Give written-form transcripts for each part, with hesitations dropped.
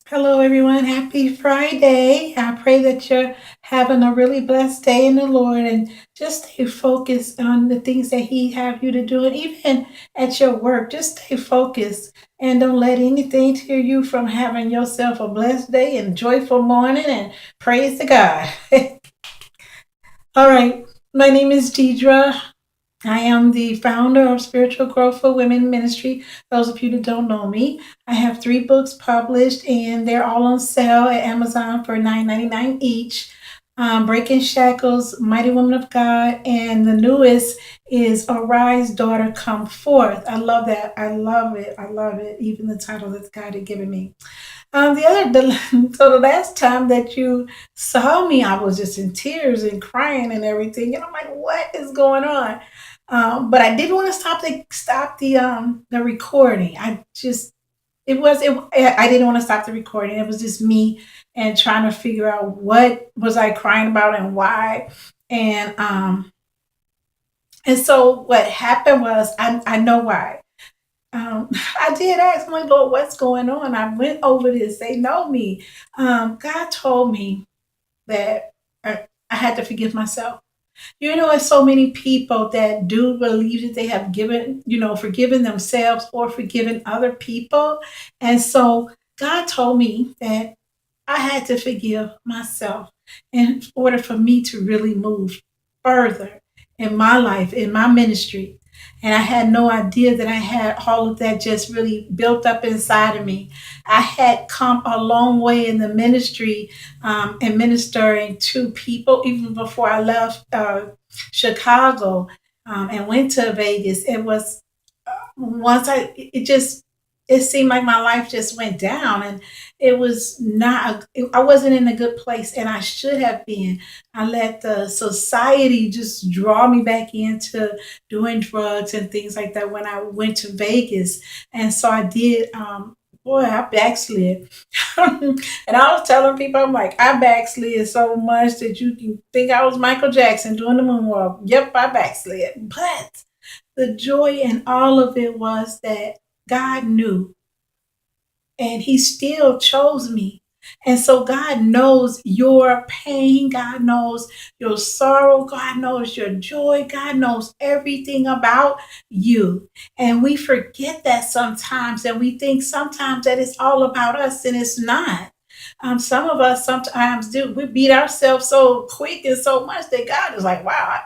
Hello, everyone. Happy Friday. I pray that you're having a really blessed day in the Lord and just stay focused on the things that He have you to do. And even at your work, just stay focused and don't let anything tear you from having yourself a blessed day and joyful morning and praise to God. All right. My name is Deidre. I am the founder of Spiritual Growth for Women Ministry. Those of you that don't know me, I have 3 books published, and they're all on sale at Amazon for $9.99 each. Breaking Shackles, Mighty Woman of God, and the newest is Arise, Daughter, Come Forth. I love that. I love it. I love it. Even the title that God had given me. So the last time that you saw me, I was just in tears and crying and everything, and I'm like, what is going on? But I didn't want to stop the recording. I didn't want to stop the recording. It was just me and trying to figure out what was I crying about and why. And um and so what happened was I know why. Um, I did ask my Lord, what's going on? I went over this. They know me. God told me that I had to forgive myself. There's so many people that do believe that they have forgiven themselves or forgiven other people. And so God told me that I had to forgive myself in order for me to really move further in my life, in my ministry. And I had no idea that I had all of that just really built up inside of me. I had come a long way in the ministry and ministering to people even before I left Chicago and went to Vegas. It was once I it just it seemed like my life just went down, and it was not I wasn't in a good place, and I should have been. I let the society just draw me back into doing drugs and things like that when I went to Vegas. And so I did. Boy, I backslid. And I was telling people, I'm like, I backslid so much that you can think I was Michael Jackson doing the moonwalk. Yep, I backslid. But the joy in all of it was that God knew, and He still chose me. And so God knows your pain. God knows your sorrow. God knows your joy. God knows everything about you. And we forget that sometimes. And we think sometimes that it's all about us, and it's not. Some of us sometimes do. We beat ourselves so quick and so much that God is like, wow,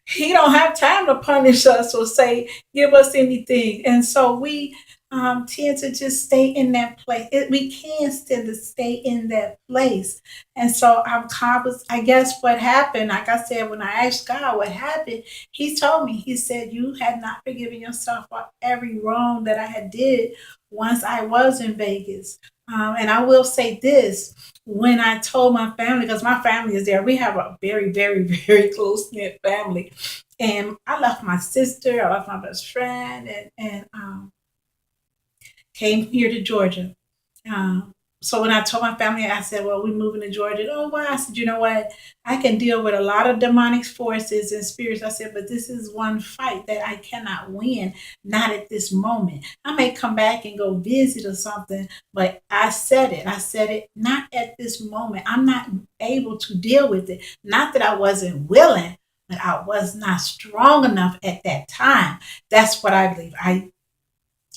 He don't have time to punish us or say, give us anything. And so we tend to just stay in that place. We can tend to stay in that place. And so I guess what happened, like I said, when I asked God what happened, He told me, He said, you had not forgiven yourself for every wrong that I had did once I was in Vegas. And I will say this, when I told my family, because my family is there, we have a very, very, very close knit family. And I left my sister, I left my best friend, and came here to Georgia. So when I told my family, I said, well, we're moving to Georgia. Oh, why? I said, you know what? I can deal with a lot of demonic forces and spirits. I said, but this is one fight that I cannot win, not at this moment. I may come back and go visit or something, but I said it. I said it not at this moment. I'm not able to deal with it. Not that I wasn't willing, but I was not strong enough at that time. That's what I believe.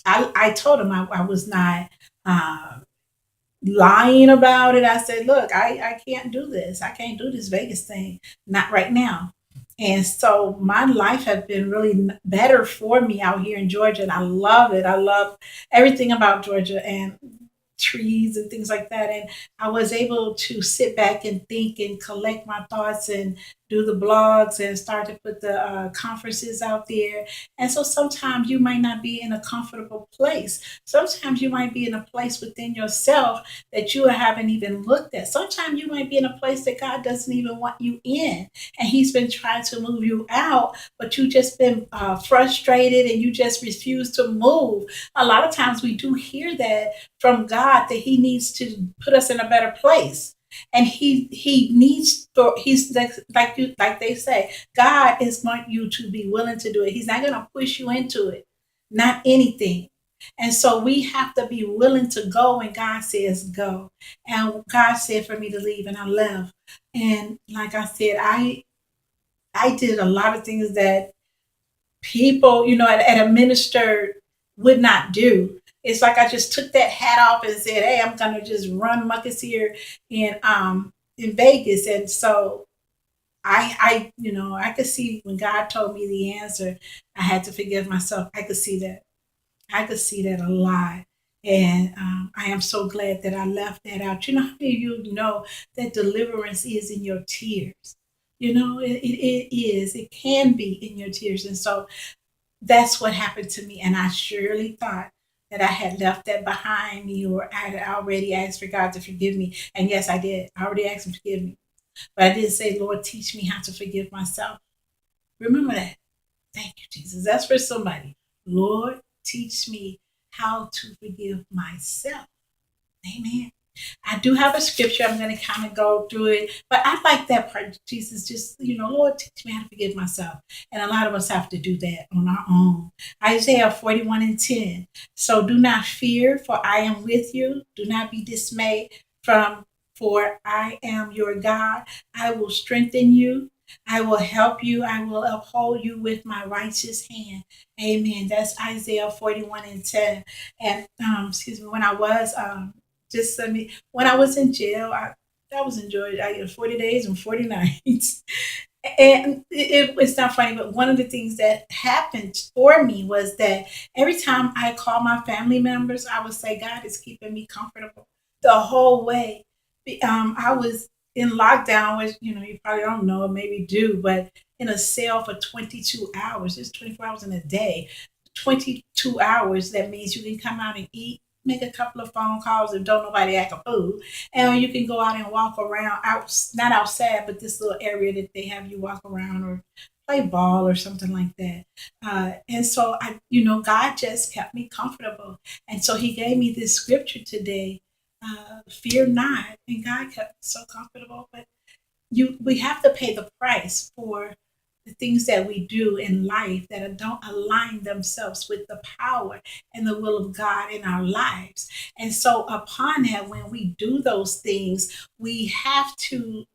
I told him I was not uh, lying about it. I said, look, I can't do this. I can't do this Vegas thing. Not right now. And so my life has been really better for me out here in Georgia. And I love it. I love everything about Georgia and trees and things like that. And I was able to sit back and think and collect my thoughts and do the blogs and start to put the conferences out there. And so sometimes you might not be in a comfortable place. Sometimes you might be in a place within yourself that you haven't even looked at. Sometimes you might be in a place that God doesn't even want you in, and He's been trying to move you out, but you just been frustrated and you just refuse to move. A lot of times we do hear that from God, that He needs to put us in a better place. And he needs for he's like they say, God is want you to be willing to do it. He's not going to push you into it, not anything. And so we have to be willing to go when God says go. And God said for me to leave, and I left. And like I said, I did a lot of things that people, at a minister would not do. It's like I just took that hat off and said, "Hey, I'm gonna just run muckus here in Vegas." And so I could see when God told me the answer, I had to forgive myself. I could see that. I could see that a lot. And I am so glad that I left that out. You know, how many of you know that deliverance is in your tears? It is. It can be in your tears. And so that's what happened to me. And I surely thought that I had left that behind me, or I had already asked for God to forgive me. And yes, I did. I already asked him to forgive me. But I didn't say, Lord, teach me how to forgive myself. Remember that. Thank you, Jesus. That's for somebody. Lord, teach me how to forgive myself. Amen. I do have a scripture. I'm going to kind of go through it, but I like that part. Jesus, just, Lord, teach me how to forgive myself. And a lot of us have to do that on our own. Isaiah 41:10. So do not fear, for I am with you. Do not be dismayed, for I am your God. I will strengthen you. I will help you. I will uphold you with my righteous hand. Amen. That's Isaiah 41:10. And excuse me, when I was just let me when I was in jail, I was enjoyed. I had 40 days and 40 nights. And it's not funny, but one of the things that happened for me was that every time I call my family members, I would say, God is keeping me comfortable the whole way. I was in lockdown, which, you probably don't know, maybe do, but in a cell for 22 hours. It's 24 hours in a day. 22 hours, that means you can come out and eat, make a couple of phone calls if don't nobody act a fool, and you can go out and walk around, not outside, but this little area that they have you walk around or play ball or something like that. And so God just kept me comfortable. And so he gave me this scripture today, fear not. And God kept me so comfortable. But we have to pay the price for the things that we do in life that don't align themselves with the power and the will of God in our lives. And so upon that, when we do those things, we have to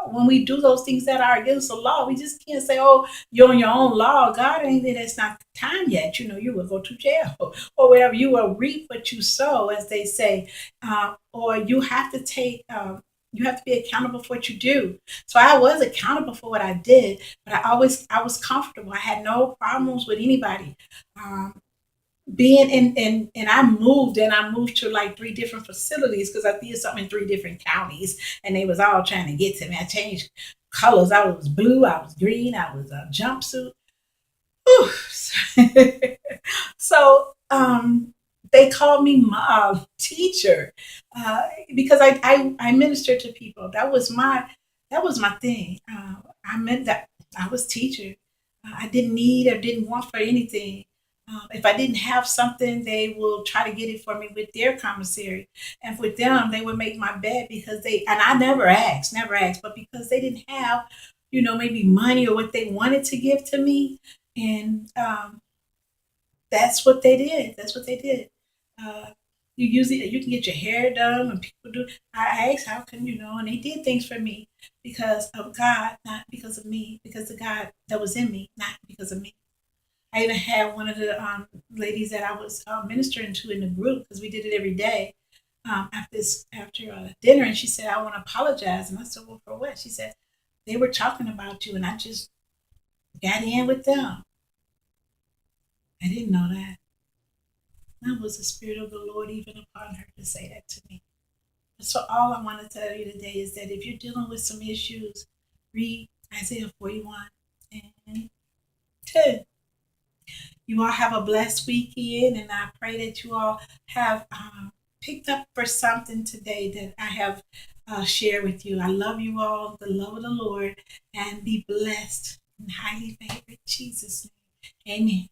when we do those things that are against the law, we just can't say, "Oh, you're on your own law. God ain't there. That's not the time yet. You will go to jail or whatever. You will reap what you sow," as they say. Or you have to you have to be accountable for what you do. So I was accountable for what I did, but I was comfortable. I had no problems with anybody. Um, Being and I moved to like three different facilities because I did something in three different counties, and they was all trying to get to me. I changed colors. I was blue, I was green, I was a jumpsuit. So they called me teacher, because I ministered to people. That was my thing. I meant that I was teacher. I didn't need or didn't want for anything. If I didn't have something, they will try to get it for me with their commissary. And with them, they would make my bed because and I never asked, but because they didn't have, maybe money or what they wanted to give to me. And that's what they did. That's what they did. Uh, you can get your hair done when people do. I asked how can and they did things for me because of God, not because of me, because the God that was in me, not because of me. I even had one of the ladies that I was ministering to in the group because we did it every day. After dinner, and she said, "I want to apologize," and I said, "Well, for what?" She said, "They were talking about you, and I just got in with them." I didn't know that. That was the Spirit of the Lord even upon her to say that to me. So all I want to tell you today is that if you're dealing with some issues, read Isaiah 41 and 10. You all have a blessed weekend, and I pray that you all have picked up for something today that I have shared with you. I love you all, the love of the Lord, and be blessed and highly favored. In Jesus' name, amen.